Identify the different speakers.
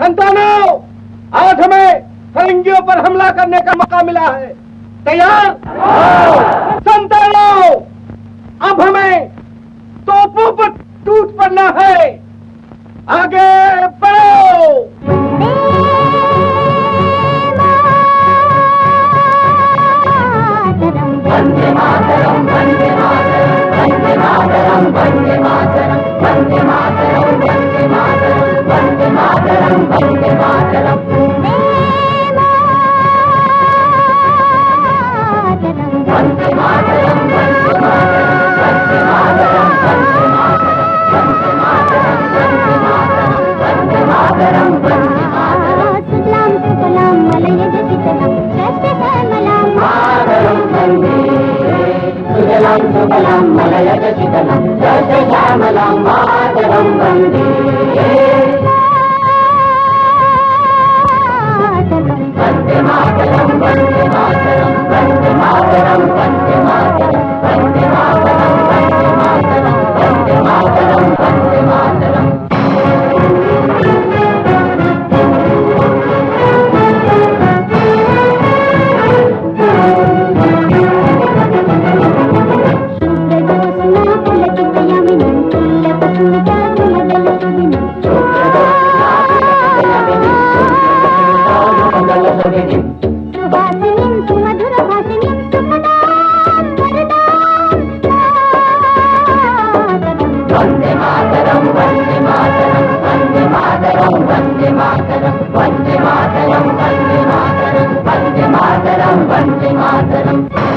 Speaker 1: संतानों, आज हमें फरंगियों पर हमला करने का मौका मिला है। तैयार? संतानों, अब हमें तोपों पर टूट पड़ना है। आगे बढ़ो। वंदे मातरम, वंदे मातरम, वंदे मातरम, वंदे मातरम, वंदे मातरम, वंदे मातरम, वंदे मातरम, वंदे मातरम, वंदे मातरम, वंदे मातरम, वंदे मातरम, वंदे मातरम, वंदे मातरम, वंदे मातरम, वंदे मातरम, सुजलाम सुफलाम मलयज शीतलाम श्यामलाम मातरम वंदे, सुजलाम सुफलाम मलयज शीतलाम श्यामलाम मातरम वंदे, वंदे मातरम, वंदे मातरम, वंदे मातरम, वंदे मातरम, वंदे मातरम, वंदे मातरम, वंदे मातरम, वंदे मातरम। वंदे मातरम, वंदे मातरम, वंदे मातरम, वंदे मातरम, वंदे मातरम, वंदे मातरम, वंदे मातरम, वंदे मातरम।